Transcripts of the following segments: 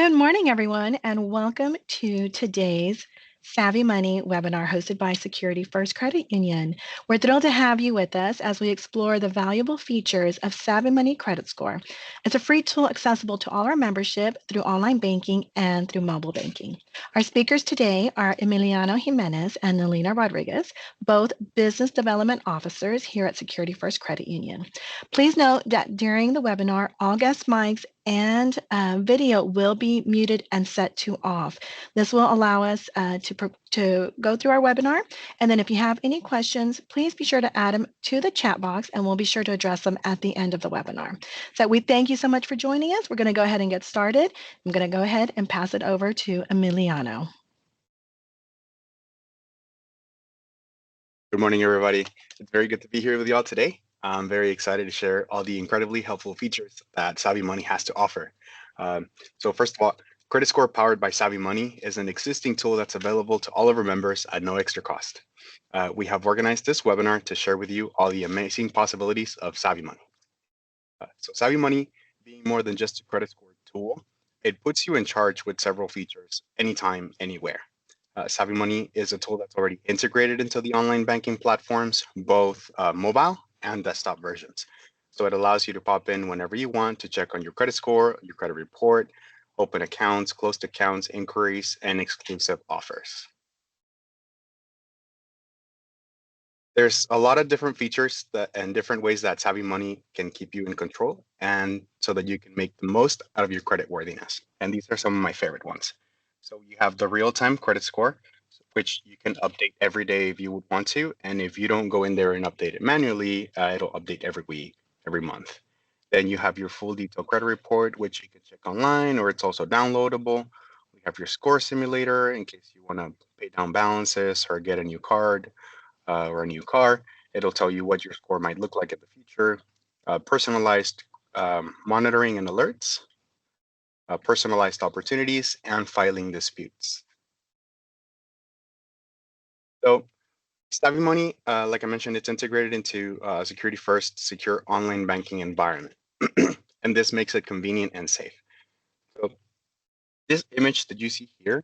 Good morning, everyone, and welcome to today's Savvy Money webinar hosted by Security First Credit Union. We're thrilled to have you with us as we explore the valuable features of Savvy Money Credit Score. It's a free tool accessible to all our membership through online banking and through mobile banking. Our speakers today are Emiliano Jimenez and Nelina Rodriguez, both business development officers here at Security First Credit Union. Please note that during the webinar, all guest mics and video will be muted and set to off. This will allow us to go through our webinar. And then if you have any questions, please be sure to add them to the chat box and we'll be sure to address them at the end of the webinar. So we thank you so much for joining us. We're going to go ahead and get started. I'm going to go ahead and pass it over to Emiliano. Good morning, everybody. It's very good to be here with you all today. I'm very excited to share all the incredibly helpful features that SavvyMoney has to offer. So first of all, Credit Score powered by SavvyMoney is an existing tool that's available to all of our members at no extra cost. We have organized this webinar to share with you all the amazing possibilities of SavvyMoney. So SavvyMoney, being more than just a credit score tool, it puts you in charge with several features anytime, anywhere. SavvyMoney is a tool that's already integrated into the online banking platforms, both mobile and desktop versions. So it allows you to pop in whenever you want to check on your credit score, your credit report, open accounts, closed accounts, inquiries, and exclusive offers. There's a lot of different features and different ways that SavvyMoney can keep you in control and so that you can make the most out of your credit worthiness. And these are some of my favorite ones. So you have the real-time credit score, which you can update every day if you would want to. And if you don't go in there and update it manually, it'll update every week, every month. Then you have your full detailed credit report, which you can check online, or it's also downloadable. We have your score simulator in case you want to pay down balances or get a new card or a new car. It'll tell you what your score might look like in the future. Personalized monitoring and alerts, personalized opportunities, and filing disputes. So SavvyMoney, like I mentioned, it's integrated into Security First secure online banking environment. And this makes it convenient and safe. So this image that you see here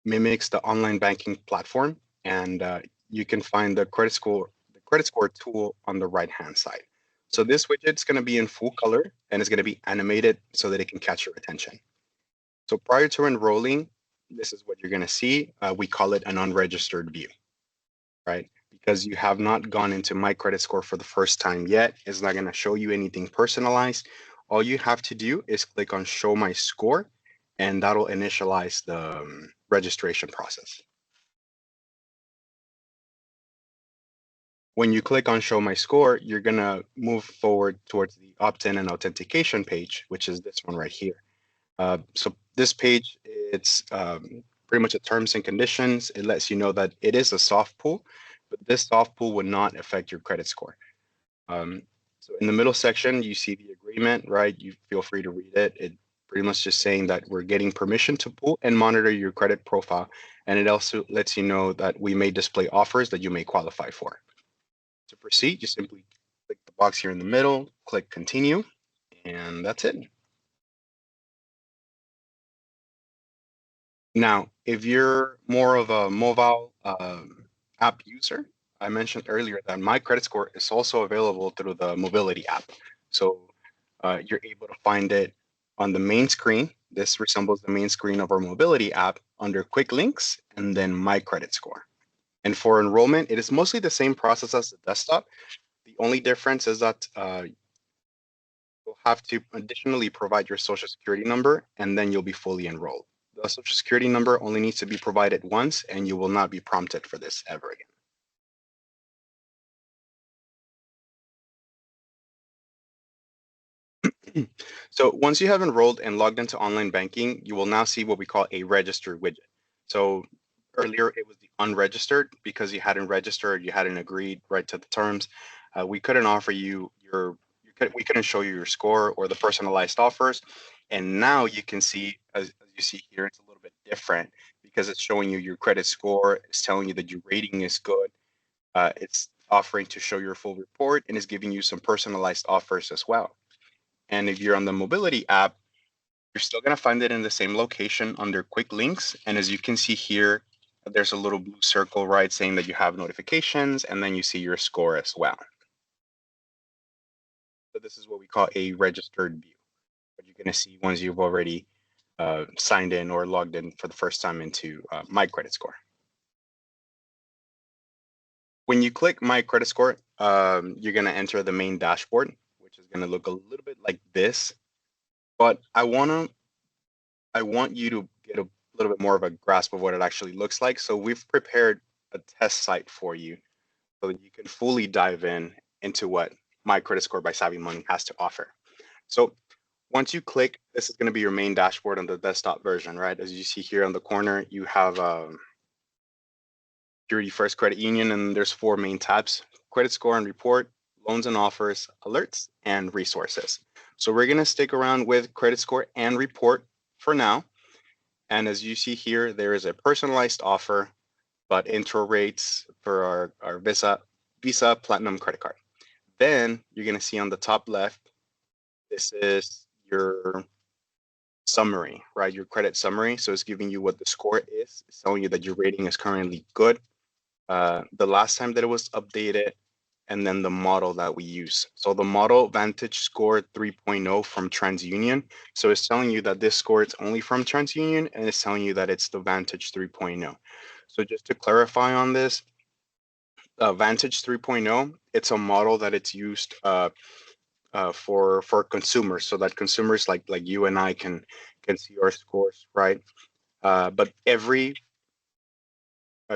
mimics the online banking platform, and you can find the credit score tool on the right-hand side. So this widget's going to be in full color and it's going to be animated so that it can catch your attention. So prior to enrolling, this is what you're going to see. We call it an unregistered view, right? Because you have not gone into My Credit Score for the first time yet. It's not going to show you anything personalized. All you have to do is click on Show My Score, and that'll initialize the registration process. When you click on Show My Score, you're going to move forward towards the opt-in and authentication page, which is this one right here. So this page, it's pretty much a terms and conditions. It lets you know that it is a soft pull, but this soft pull would not affect your credit score. So in the middle section, you see the agreement, right? You feel free to read it. It pretty much just saying that we're getting permission to pull and monitor your credit profile. And it also lets you know that we may display offers that you may qualify for. To proceed, you simply click the box here in the middle, click continue, and that's it. Now, if you're more of a mobile app user, I mentioned earlier that My Credit Score is also available through the mobility app. So you're able to find it on the main screen. This resembles the main screen of our mobility app under Quick Links and then My Credit Score. And for enrollment, it is mostly the same process as the desktop. The only difference is that you'll have to additionally provide your social security number and then you'll be fully enrolled. The social security number only needs to be provided once and you will not be prompted for this ever again. So once you have enrolled and logged into online banking, you will now see what we call a registered widget. So earlier it was the unregistered because you hadn't registered, you hadn't agreed right to the terms. We couldn't offer you we couldn't show you your score or the personalized offers. And now you can see, as you see here, it's a little bit different because it's showing you your credit score. It's telling you that your rating is good. It's offering to show your full report and is giving you some personalized offers as well. And if you're on the mobility app, You're still going to find it in the same location under quick links. And as you can see here, there's a little blue circle, right, saying that you have notifications, and then you see your score as well. So this is what we call a registered view, what you're going to see once you've already signed in or logged in for the first time into My Credit Score. When you click My Credit Score, you're going to enter the main dashboard, which is going to look a little bit like this. But I want you to get a little bit more of a grasp of what it actually looks like. So we've prepared a test site for you so that you can fully dive into what My Credit Score by SavvyMoney has to offer. So once you click, this is going to be your main dashboard on the desktop version, right? As you see here on the corner, you have Security First Credit Union, and there's 4 main tabs: Credit Score and Report, Loans and Offers, Alerts, and Resources. So we're going to stick around with Credit Score and Report for now. And as you see here, there is a personalized offer, but intro rates for our Visa Platinum credit card. Then you're going to see on the top left, this is your summary, right? Your credit summary. So it's giving you what the score is. It's telling you that your rating is currently good, the last time that it was updated, and then the model that we use. So the model Vantage Score 3.0 from TransUnion. So it's telling you that this score is only from TransUnion, and it's telling you that it's the Vantage 3.0. So just to clarify on this, Vantage 3.0, it's a model that it's used for consumers, so that consumers like you and I can see our scores, right? But every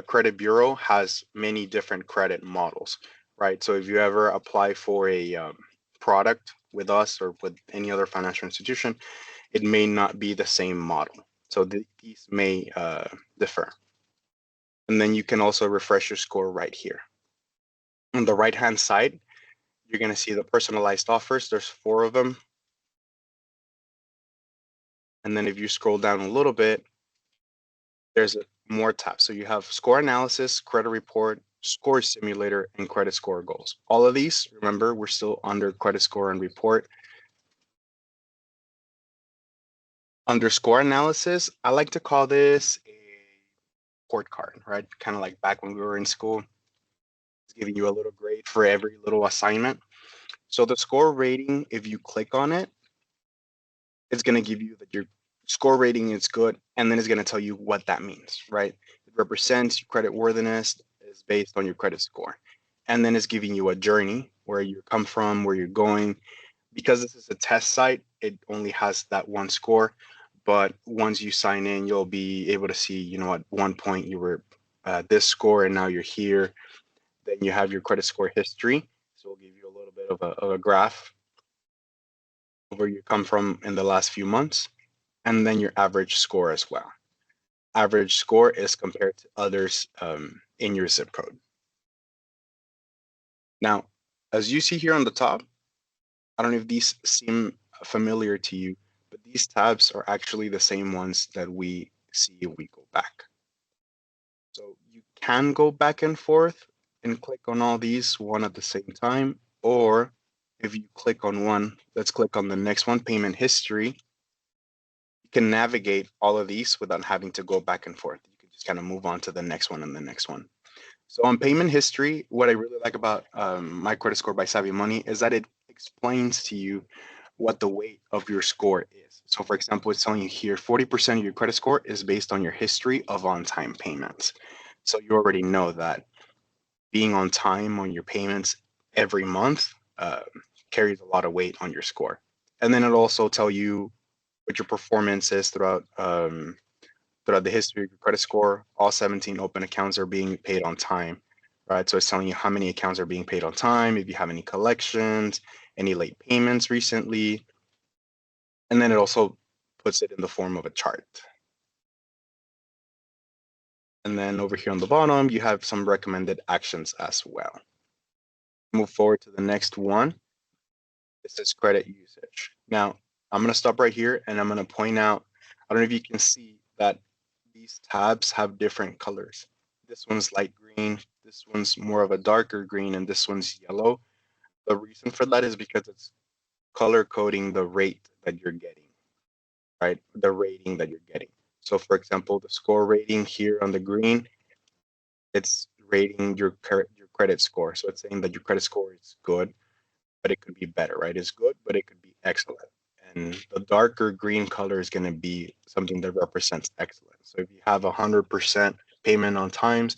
credit bureau has many different credit models, right? So if you ever apply for a product with us or with any other financial institution, it may not be the same model. So these may differ. And then you can also refresh your score right here. On the right-hand side, you're going to see the personalized offers. There's 4 of them. And then if you scroll down a little bit, there's more tabs. So you have score analysis, credit report, score simulator, and credit score goals. All of these, remember, we're still under credit score and report. Under score analysis, I like to call this a report card, right? Kind of like back when we were in school, it's giving you a little grade for every little assignment. So the score rating, if you click on it, it's going to give you that your score rating is good, and then it's going to tell you what that means, right? It represents your credit worthiness is based on your credit score. And then it's giving you a journey, where you come from, where you're going. Because this is a test site, it only has that one score. But once you sign in, you'll be able to see, you know, at one point you were this score and now you're here. Then you have your credit score history. So we'll give you a little bit of a graph of where you come from in the last few months. And then your average score as well. Average score is compared to others in your zip code. Now, as you see here on the top, I don't know if these seem familiar to you, but these tabs are actually the same ones that we see if we go back. So you can go back and forth and click on all these one at the same time, or if you click on one, let's click on the next one, payment history. You can navigate all of these without having to go back and forth. You can just kind of move on to the next one and the next one. So on payment history, what I really like about My Credit Score by SavvyMoney is that it explains to you what the weight of your score is. So for example, it's telling you here 40% of your credit score is based on your history of on-time payments. So you already know that being on time on your payments every month carries a lot of weight on your score. And then it'll also tell you what your performance is throughout the history of your credit score. All 17 open accounts are being paid on time, right? So it's telling you how many accounts are being paid on time, if you have any collections, any late payments recently. And then it also puts it in the form of a chart. And then over here on the bottom, you have some recommended actions as well. Move forward to the next one. This is credit usage. Now, I'm going to stop right here and I'm going to point out, I don't know if you can see that these tabs have different colors. This one's light green, this one's more of a darker green, and this one's yellow. The reason for that is because it's color coding the rate that you're getting, right? The rating that you're getting. So for example, the score rating here on the green, it's rating your credit score. So it's saying that your credit score is good, but it could be better, right? It's good, but it could be excellent. And the darker green color is going to be something that represents excellence. So if you have 100% payment on times,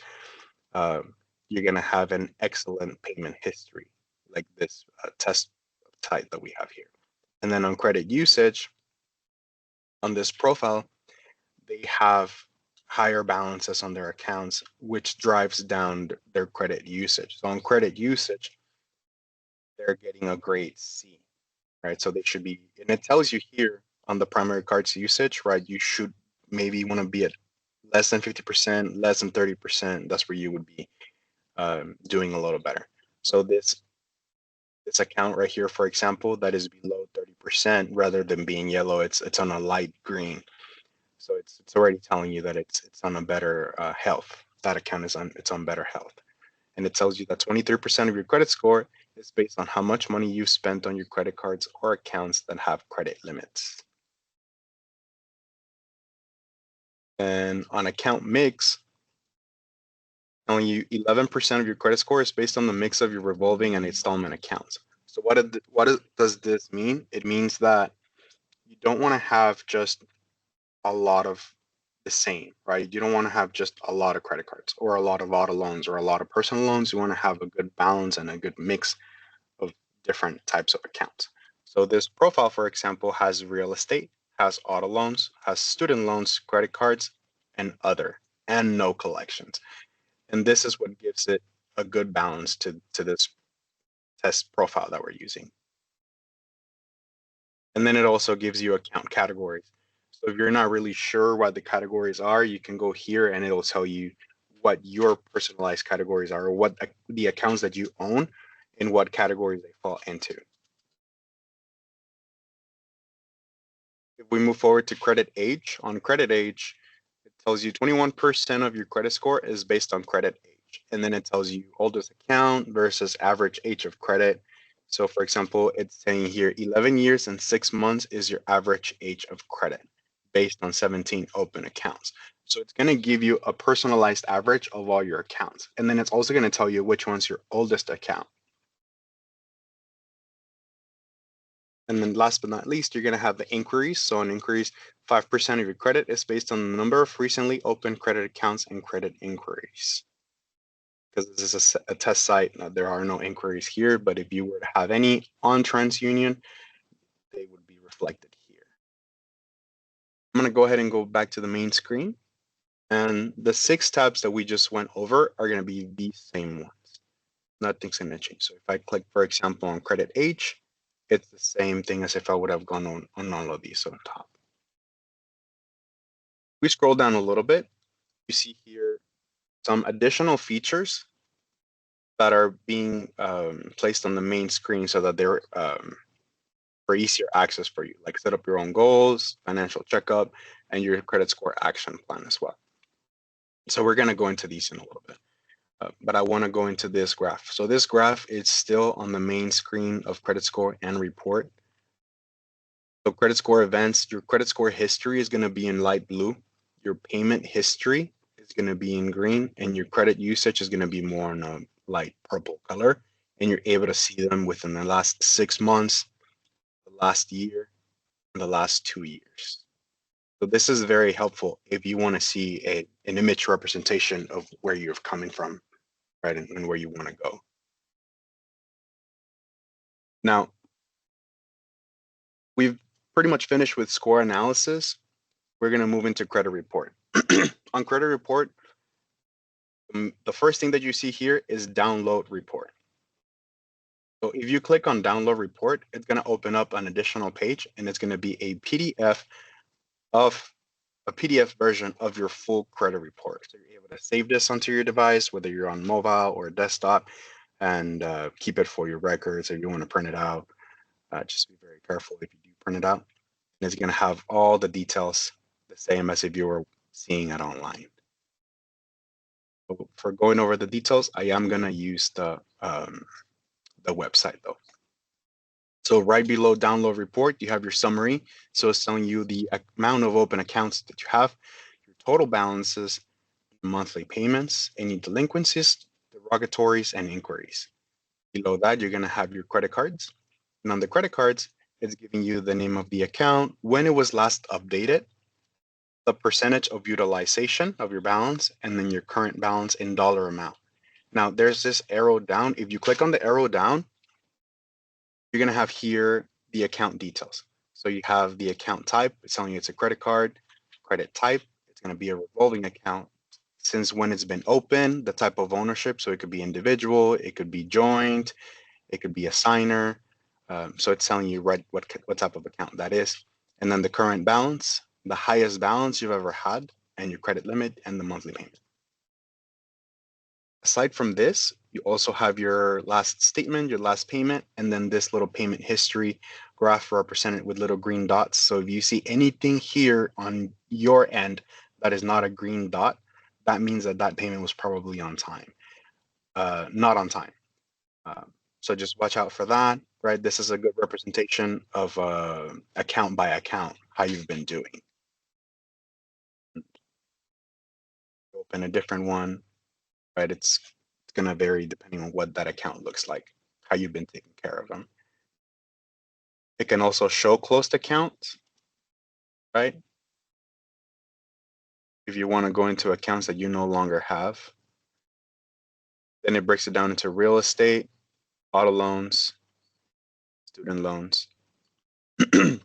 uh, you're going to have an excellent payment history, like this test type that we have here. And then on credit usage, on this profile, they have higher balances on their accounts, which drives down their credit usage. So on credit usage, they're getting a grade C, right? So they should be, and it tells you here on the primary cards usage, right? You should maybe want to be at less than 50%, less than 30%. That's where you would be doing a little better. So this account right here, for example, that is below 30% rather than being yellow, it's on a light green. So it's already telling you that it's on a better health. That account is on better health. And it tells you that 23% of your credit score is based on how much money you've spent on your credit cards or accounts that have credit limits. And on account mix, telling you 11% of your credit score is based on the mix of your revolving and installment accounts. So does this mean? It means that you don't want to have just a lot of the same, right? You don't want to have just a lot of credit cards or a lot of auto loans or a lot of personal loans. You want to have a good balance and a good mix of different types of accounts. So this profile, for example, has real estate, has auto loans, has student loans, credit cards, and other, and no collections. And this is what gives it a good balance to this test profile that we're using. And then it also gives you account categories. So if you're not really sure what the categories are, you can go here and it'll tell you what your personalized categories are, or what the accounts that you own and what categories they fall into. If we move forward to credit age, on credit age, it tells you 21% of your credit score is based on credit age. And then it tells you oldest account versus average age of credit. So for example, it's saying here 11 years and 6 months is your average age of credit based on 17 open accounts. So it's going to give you a personalized average of all your accounts. And then it's also going to tell you which one's your oldest account. And then last but not least, you're going to have the inquiries. So an inquiries, 5% of your credit is based on the number of recently opened credit accounts and credit inquiries. Because this is a test site, there are no inquiries here, but if you were to have any on TransUnion, they would be reflected here. I'm going to go ahead and go back to the main screen. And the 6 tabs that we just went over are going to be the same ones. Nothing's going to change. So if I click, for example, on credit age, it's the same thing as if I would have gone on all of these on top. We scroll down a little bit, you see here some additional features that are being placed on the main screen so that they're for easier access for you, like set up your own goals, financial checkup, and your credit score action plan as well. So we're going to go into these in a little bit. But I want to go into this graph. So this graph is still on the main screen of credit score and report. So credit score events, your credit score history is going to be in light blue. Your payment history is going to be in green, and your credit usage is going to be more in a light purple color. And you're able to see them within the last 6 months, the last year, and the last 2 years. So this is very helpful if you want to see an image representation of where you're coming from, right, and where you want to go. Now, we've pretty much finished with score analysis. We're going to move into credit report. On credit report, the first thing that you see here is download report. So if you click on download report, it's going to open up an additional page, and it's going to be a PDF version of your full credit report. So you're able to save this onto your device, whether you're on mobile or desktop, and keep it for your records. If you want to print it out, just be very careful if you do print it out. And it's going to have all the details the same as if you were seeing it online. For going over the details, I am going to use the website though. So right below download report, you have your summary. So it's telling you the amount of open accounts that you have, your total balances, monthly payments, any delinquencies, derogatories, and inquiries. Below that, you're going to have your credit cards. And on the credit cards, it's giving you the name of the account, when it was last updated, the percentage of utilization of your balance, and then your current balance in dollar amount. Now, there's this arrow down. If you click on the arrow down, you're going to have here the account details. So you have the account type. It's telling you it's a credit card. Credit type, it's going to be a revolving account. Since when it's been open, the type of ownership. So it could be individual, it could be joint, it could be a signer. So it's telling you right what type of account that is. And then the current balance, the highest balance you've ever had, and your credit limit and the monthly payment. Aside from this, you also have your last statement, your last payment, and then this little payment history graph represented with little green dots. So if you see anything here on your end that is not a green dot, that means that that payment was probably on time, not on time. So just watch out for that, right? This is a good representation of account by account, how you've been doing. Open a different one, right? It's going to vary depending on what that account looks like, how you've been taking care of them. It can also show closed accounts, right? If you want to go into accounts that you no longer have, then it breaks it down into real estate, auto loans, student loans. And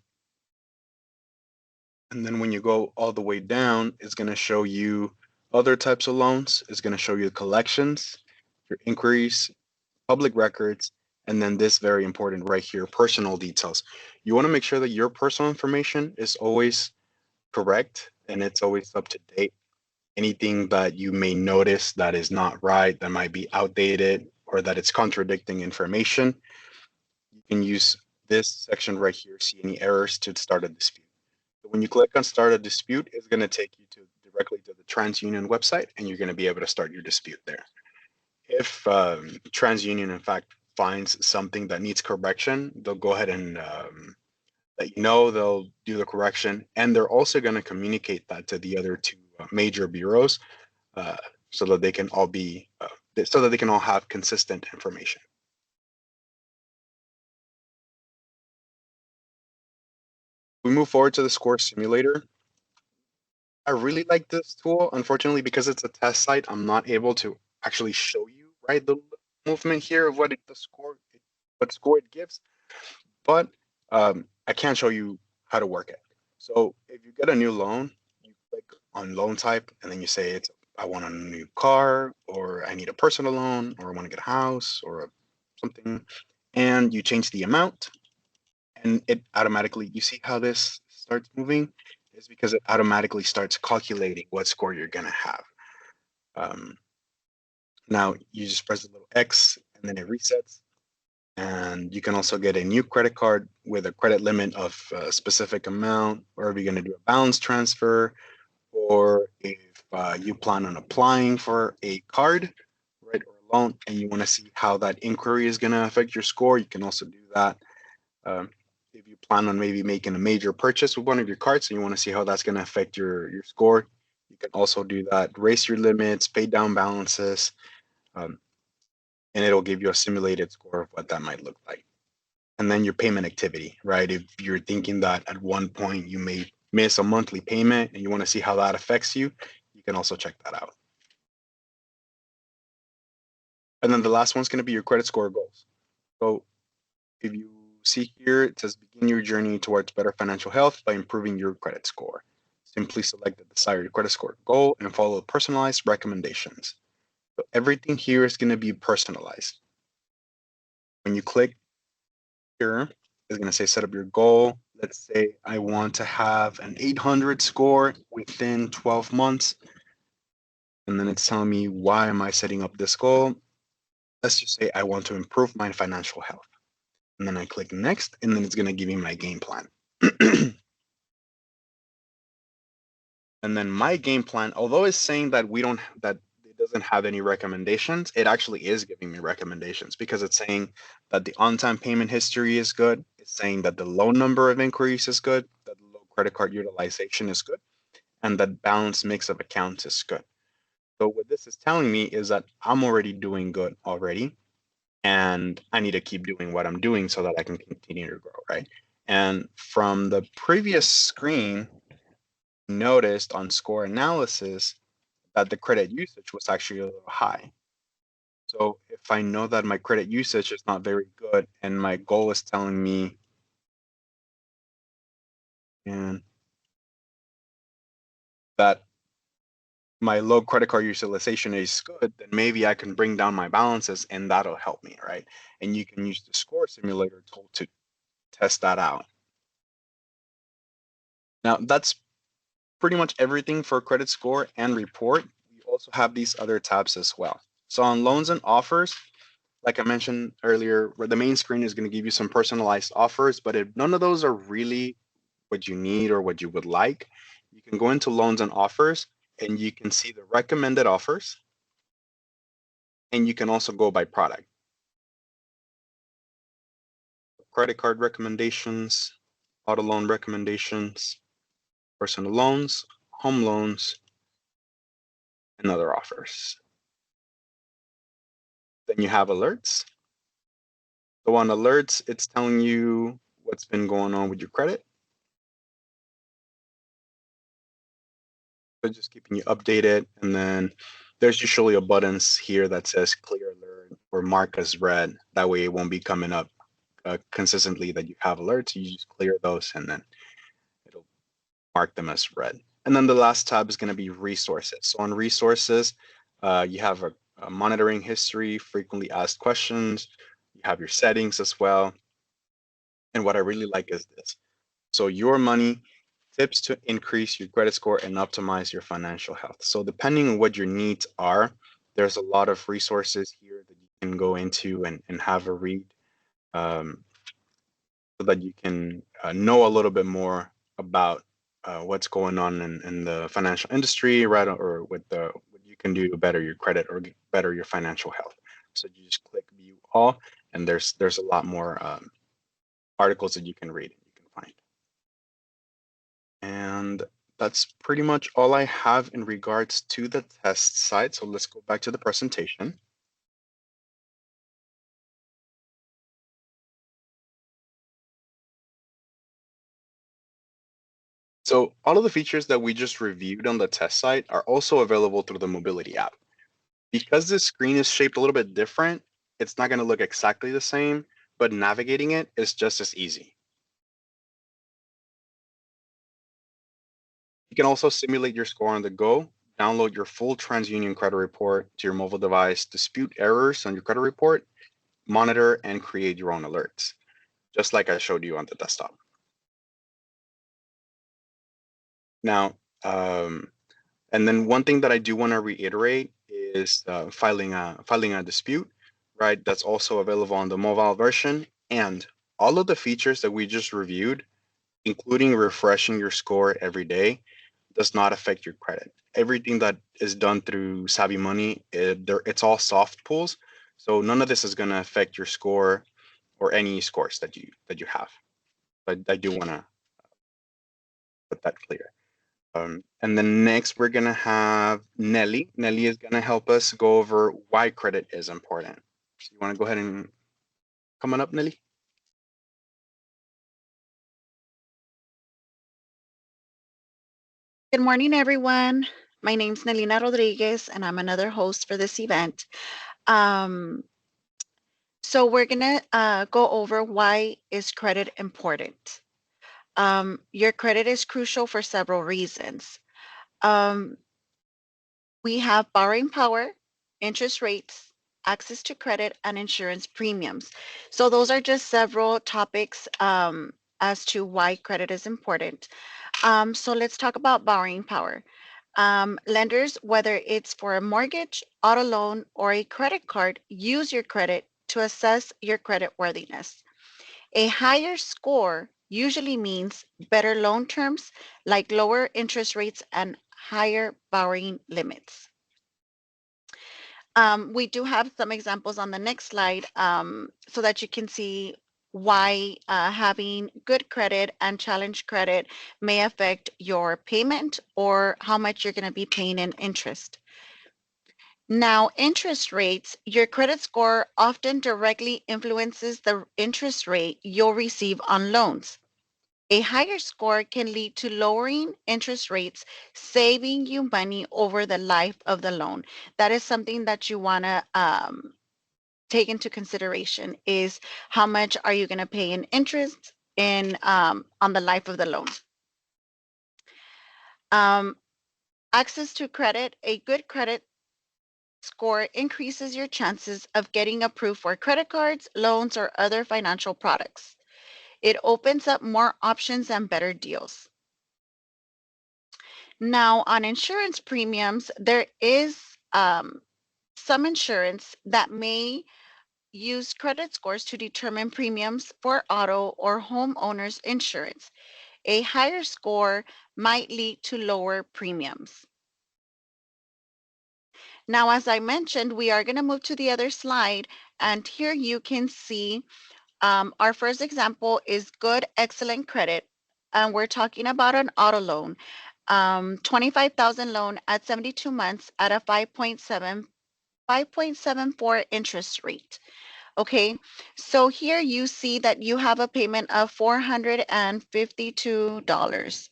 then when you go all the way down, it's going to show you other types of loans. It's going to show you collections, your inquiries, public records, and then this very important right here, personal details. You want to make sure that your personal information is always correct and it's always up to date. Anything that you may notice that is not right, that might be outdated, or that it's contradicting information, you can use this section right here, see any errors, to start a dispute. So when you click on start a dispute, it's going to take you to directly to the TransUnion website, and you're going to be able to start your dispute there. If TransUnion, in fact, finds something that needs correction, they'll go ahead and let you know. They'll do the correction, and they're also going to communicate that to the other two major bureaus, so that they can all be so that they can all have consistent information. We move forward to the score simulator. I really like this tool. Unfortunately, because it's a test site, I'm not able to actually show you, right, the movement here of what what score it gives. But I can show you how to work it. So if you get a new loan, you click on loan type, and then you say I want a new car, or I need a personal loan, or I want to get a house, or something, and you change the amount, and it automatically, you see how this starts moving? Is because it automatically starts calculating what score you're gonna have. Now you just press the little X, and then it resets. And you can also get a new credit card with a credit limit of a specific amount, or if you're going to do a balance transfer, or if you plan on applying for a card, right, or a loan, and you want to see how that inquiry is going to affect your score, you can also do that. If you plan on maybe making a major purchase with one of your cards and you want to see how that's going to affect your score, you can also do that. Raise your limits, pay down balances, and it'll give you a simulated score of what that might look like. And then your payment activity, right? If you're thinking that at one point you may miss a monthly payment and you want to see how that affects you, you can also check that out. And then the last one's going to be your credit score goals. So if you see here, it says begin your journey towards better financial health by improving your credit score. Simply select the desired credit score goal and follow personalized recommendations. So everything here is going to be personalized. When you click here, it's going to say set up your goal. Let's say I want to have an 800 score within 12 months. And then it's telling me, why am I setting up this goal? Let's just say I want to improve my financial health. And then I click next, and then it's going to give me my game plan. And then my game plan, although it's saying that that doesn't have any recommendations, it actually is giving me recommendations because it's saying that the on-time payment history is good. It's saying that the low number of inquiries is good, that the low credit card utilization is good, and that balance mix of accounts is good. So what this is telling me is that I'm already doing good already, and I need to keep doing what I'm doing so that I can continue to grow, right? And from the previous screen, noticed on score analysis that the credit usage was actually a little high. So if I know that my credit usage is not very good and my goal is telling me and that my low credit card utilization is good, then maybe I can bring down my balances and that'll help me, right? And you can use the score simulator tool to test that out. Now that's pretty much everything for credit score and report. We also have these other tabs as well. So on loans and offers, like I mentioned earlier, where the main screen is going to give you some personalized offers, but if none of those are really what you need or what you would like, you can go into loans and offers and you can see the recommended offers, and you can also go by product. Credit card recommendations, auto loan recommendations, personal loans, home loans, and other offers. Then you have alerts. So on alerts, it's telling you what's been going on with your credit. So just keeping you updated. And then there's usually a button here that says clear alert or mark as red. That way it won't be coming up consistently that you have alerts. You just clear those and then it'll mark them as red. And then the last tab is going to be resources. So on resources, you have a monitoring history, frequently asked questions. You have your settings as well. And what I really like is this. So your money, tips to increase your credit score and optimize your financial health. So depending on what your needs are, there's a lot of resources here that you can go into and have a read, so that you can know a little bit more about what's going on in the financial industry, right? Or with the what you can do to better your credit or better your financial health. So you just click view all, and there's a lot more articles that you can read and you can find. And that's pretty much all I have in regards to the test site. So let's go back to the presentation. So all of the features that we just reviewed on the test site are also available through the mobility app. Because this screen is shaped a little bit different, it's not going to look exactly the same, but navigating it is just as easy. You can also simulate your score on the go, download your full TransUnion credit report to your mobile device, dispute errors on your credit report, monitor and create your own alerts, just like I showed you on the desktop. Now, and then one thing that I do want to reiterate is filing a dispute, right? That's also available on the mobile version, and all of the features that we just reviewed, including refreshing your score every day, does not affect your credit. Everything that is done through SavvyMoney, it's all soft pulls, so none of this is going to affect your score or any scores that you have. But I do want to put that clear. And then next, we're going to have Nelly. Nelly is going to help us go over why credit is important. So you want to go ahead and come on up, Nelly? Good morning, everyone. My name's Nelina Rodriguez, and I'm another host for this event. Um, so we're gonna go over why is credit important. Your credit is crucial for several reasons. Um, we have borrowing power, interest rates, access to credit, and insurance premiums. So those are just several topics as to why credit is important. So let's talk about borrowing power. Lenders, whether it's for a mortgage, auto loan, or a credit card, use your credit to assess your credit worthiness. A higher score usually means better loan terms, like lower interest rates and higher borrowing limits. We do have some examples on the next slide so that you can see why having good credit and challenge credit may affect your payment or how much you're going to be paying in interest. Now, interest rates, your credit score often directly influences the interest rate you'll receive on loans. A higher score can lead to lowering interest rates, saving you money over the life of the loan. That is something that you want to take into consideration is how much are you going to pay in interest in on the life of the loan. Um, Access to credit, a good credit score increases your chances of getting approved for credit cards, loans, or other financial products. It opens up more options and better deals. Now, on insurance premiums, there is some insurance that may use credit scores to determine premiums for auto or homeowners insurance. A higher score might lead to lower premiums. Now, as I mentioned, we are going to move to the other slide, and here you can see our first example is good, excellent credit, and we're talking about an auto loan, 25,000 loan at 72 months at a 5.74 interest rate. Okay, so here you see that you have a payment of $452.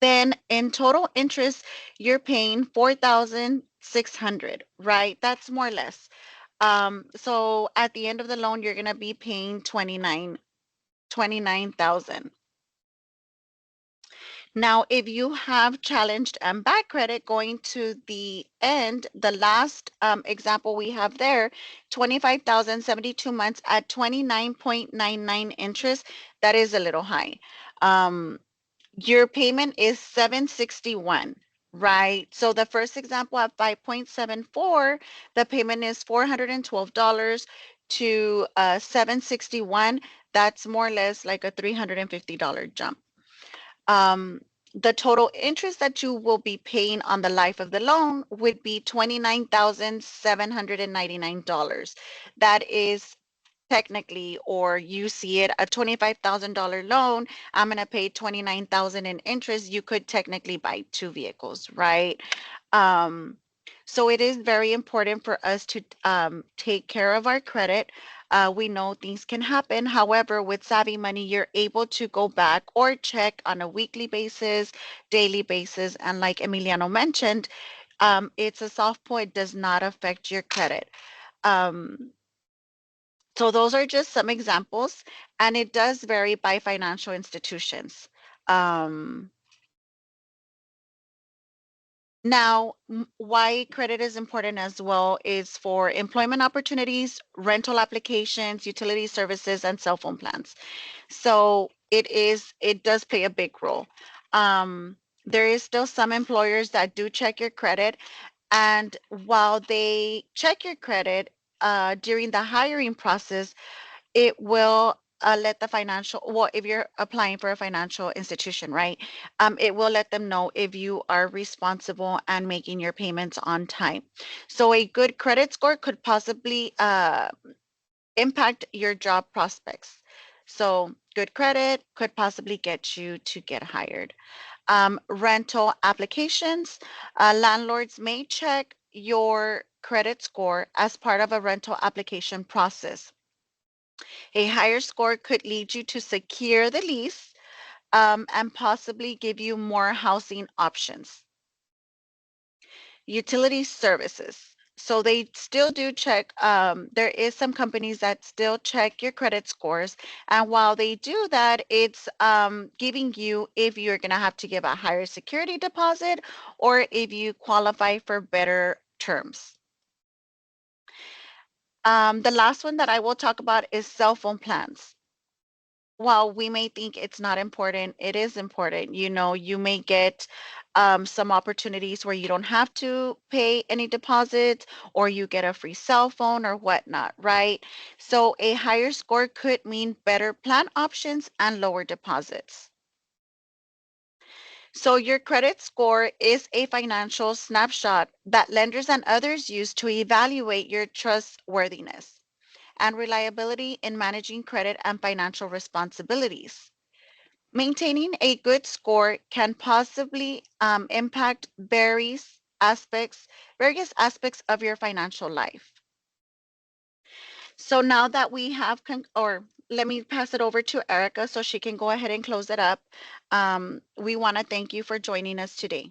Then in total interest, you're paying 4,600, right? That's more or less. So at the end of the loan, you're gonna be paying 29,000. Now, if you have challenged and bad credit going to the end, the last example we have there, 25,000, 72 months at 29.99 interest, that is a little high. Your payment is 761, right? So the first example at 5.74, the payment is $412 to 761. That's more or less like a $350 jump. The total interest that you will be paying on the life of the loan would be $29,799. That is technically, or you see it, a $25,000 loan, I'm going to pay 29,000 in interest. You could technically buy two vehicles, right? So it is very important for us to take care of our credit. We know things can happen. However, with Savvy Money, you're able to go back or check on a weekly basis, daily basis. And like Emiliano mentioned, it's a soft pull. It does not affect your credit. So those are just some examples, and it does vary by financial institutions. Um, Now, why credit is important as well is for employment opportunities, rental applications, utility services, and cell phone plans. So it does play a big role. There is still some employers that do check your credit, and while they check your credit during the hiring process, it will let the financial, well, if you're applying for a financial institution, right? It will let them know if you are responsible and making your payments on time. So a good credit score could possibly impact your job prospects. So good credit could possibly get you to get hired. Rental applications, landlords may check your credit score as part of a rental application process. A higher score could lead you to secure the lease and possibly give you more housing options. Utility services. So they still do check. There is some companies that still check your credit scores, and while they do that, it's giving you if you're going to have to give a higher security deposit or if you qualify for better terms. The last one that I will talk about is cell phone plans. While we may think it's not important, it is important. You know, you may get some opportunities where you don't have to pay any deposits or you get a free cell phone or whatnot, right? So a higher score could mean better plan options and lower deposits. So your credit score is a financial snapshot that lenders and others use to evaluate your trustworthiness and reliability in managing credit and financial responsibilities. Maintaining a good score can possibly impact various aspects of your financial life. So now that we have, or let me pass it over to Erica so she can go ahead and close it up. We want to thank you for joining us today.